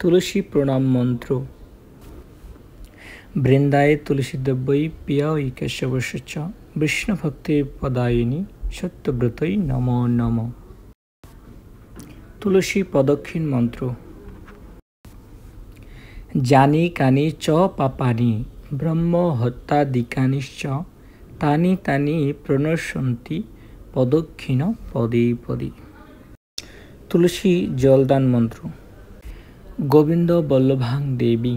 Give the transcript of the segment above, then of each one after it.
तुलसी प्रणाम मंत्र। बृंदाय तुलसी देव्यै पियायै केशवस्य च विष्णु भक्ति पदायिनी सत्यव्रतै नमो नमः। तुलसी प्रदक्षिण मंत्र। जानी कानी च पापानि ब्रह्म हत्यादिकानिश्च तानि तानि प्रणश्यन्ति प्रदक्षिण पदे पदे। तुलसी जलदान मंत्र। गोविंद वल्लभां देवी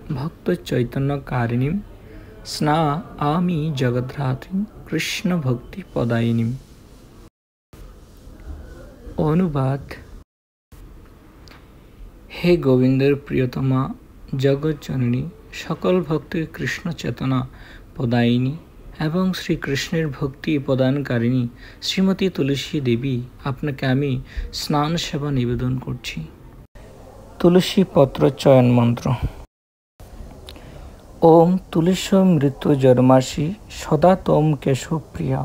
भक्त चैतन्य कारिणी स्नाआमि जगद्धात्री कृष्ण भक्ति पदायिनी। अनुवाद। हे गोविंदर प्रियतमा जगत जननी सकल भक्तिर कृष्ण चेतना पदायिनी एवं श्री कृष्णेर भक्ति प्रदानकारिणी श्रीमती तुलसी देवी आपनाके आमी स्नान सेवा निवेदन करछि। तुलसी पत्र चयन मंत्र। ओम तुलसी मृत्यु जन्मासी सदा तम केशव प्रिया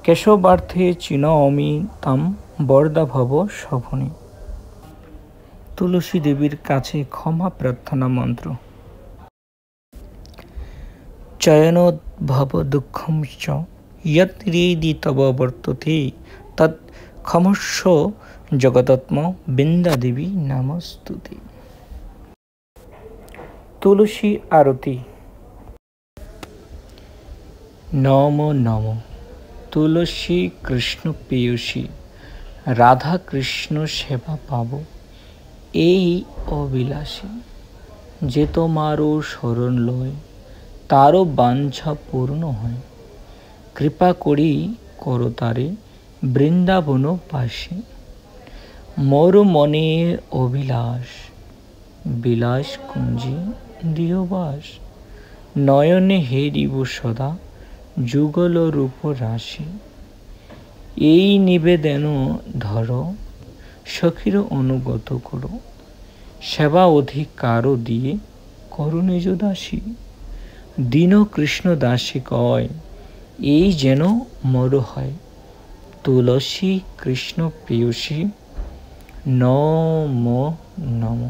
केशवार्थे चिनोमि तम बरदा भव शोभनी। तुलसी देवीर काछे क्षमा प्रार्थना मंत्र। चयनोद्भव दुःखं च यत् हृदि तव वर्तते तत् क्षमस्व जगदत्म बिंदा देवी नमस्तुते। तुलसी आरती। नमो नमो तुलसी कृष्ण पेयसी राधा कृष्ण सेवा पाबो এই অবিলাসী যে তোমারও শরণ লয় তারও বাঞ্ছা পূর্ণ হয় কৃপা করি করো তারে বৃন্দাবন পাশে মোর মনে অভিলাষ বিলাস কুঞ্জে দিয়বাস নয়নে হেরিব সদা যুগল রূপ রাশি এই নিবেদন ধরো সখীর অনুগত করো সেবা অধিকার দিয়ে করো নিজ দাসী দীন কৃষ্ণ দাসী কয় এই যেন মর হয় তুলসী কৃষ্ণ প্রেয়সী নম নম।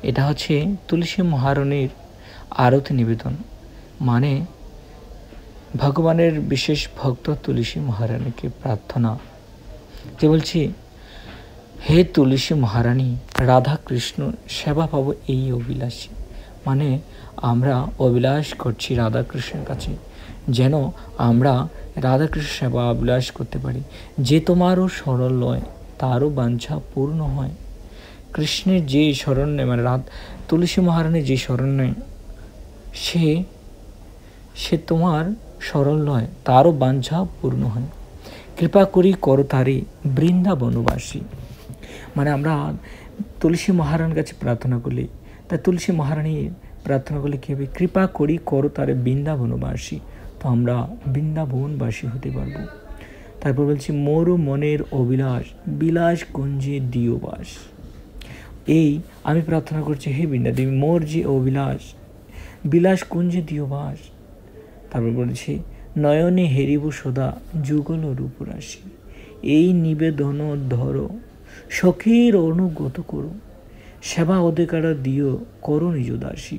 এটা হচ্ছে তুলসী মহারানীর আরতি নিবেদন, মানে ভগবানের বিশেষ ভক্ত তুলসী মহারানীকে প্রার্থনা। যে বলছি, হে তুলসী মহারানী, রাধা কৃষ্ণ সেবা পাবো এই অভিলাষী, মানে আমরা অভিলাষ করছি রাধা কৃষ্ণের কাছে যেন আমরা রাধা কৃষ্ণ সেবা অভিলাষ করতে পারি। যে তোমারও শরণ লয় তারও বাঞ্ছা পূর্ণ হয়। কৃষ্ণের যে শরণ নেয়, মানে তুলসী মহারানীর যে শরণ নেয়, সে তোমার শরণ লয় তারও বাঞ্ছা পূর্ণ হয়। কৃপা করি করো তারে বৃন্দাবনবাসী, মানে আমরা তুলসী মহারানীর কাছে প্রার্থনা করলে, তা তুলসী মহারানীর প্রার্থনা করলে কী হবে? কৃপা করি করো তারে বৃন্দাবনবাসী, তো আমরা বৃন্দাবনবাসী হতে পারবো। তারপর বলছি, মোর মনের অভিলাষ বিলাস কুঞ্জে দিও বাস। এই আমি প্রার্থনা করছি, হে বৃন্দাদেবী, মোর যে অভিলাষ বিলাস কুঞ্জে দিও বাস। তারপর বলছি, নয়নে হেরিব সদা যুগল রূপরাশি, এই নিবেদন ধরো সখীর অনুগত করো সেবা অধিকার দিও করো নিজ দাসী,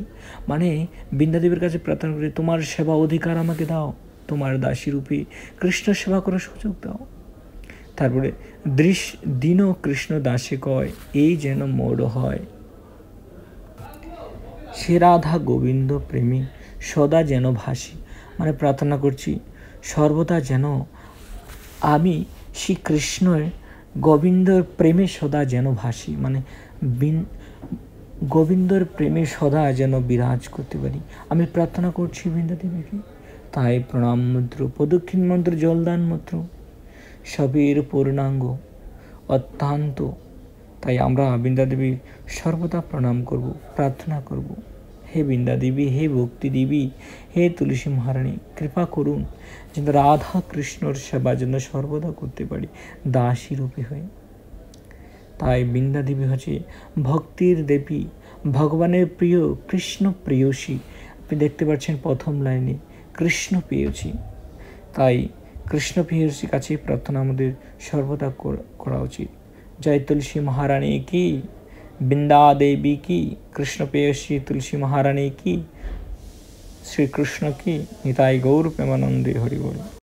মানে বৃন্দাদেবীর কাছে প্রার্থনা করি তোমার সেবা অধিকার আমাকে দাও, তোমার দাসী রূপে কৃষ্ণ সেবা করার সুযোগ দাও। তারপরে দীন কৃষ্ণ দাসে কয় এই যেন মোর হয়, সে রাধা গোবিন্দ প্রেমী সদা যেন ভাসি, মানে প্রার্থনা করছি সর্বদা যেন আমি শ্রীকৃষ্ণের গোবিন্দর প্রেমে সদা যেন ভাসি, মানে গোবিন্দর প্রেমে সদা যেন বিরাজ করতে পারি। আমি প্রার্থনা করছি বৃন্দাদেবীকে। তাই প্রণাম মন্ত্র, প্রদক্ষিণ মন্ত্র, জলদান মন্ত্র সবের পূর্ণাঙ্গ অত্যন্ত। তাই আমরা বৃন্দাদেবীর সর্বদা প্রণাম করব, প্রার্থনা করব। হে বৃন্দাদেবী, হে ভক্তি দেবী, হে তুলসী মহারানী, কৃপা করুন যেন রাধা কৃষ্ণর সেবা যেন সর্বদা করতে পারি দাসী রূপে হয়ে। তাই বৃন্দাদেবী হচ্ছে ভক্তির দেবী, ভগবানের প্রিয় কৃষ্ণ প্রেয়সী। আপনি দেখতে পাচ্ছেন প্রথম লাইনে কৃষ্ণ প্রেয়সী। তাই কৃষ্ণ প্রেয়সীর কাছে প্রার্থনা আমাদের সর্বদা করা উচিত। জয় তুলসী মহারানী কি, বৃন্দা দেবী কি, কৃষ্ণ প্রেয়সী তুলসী মহারানী কি, শ্রীকৃষ্ণ কি, নিতাই গৌর প্রেমানন্দে হরি বল।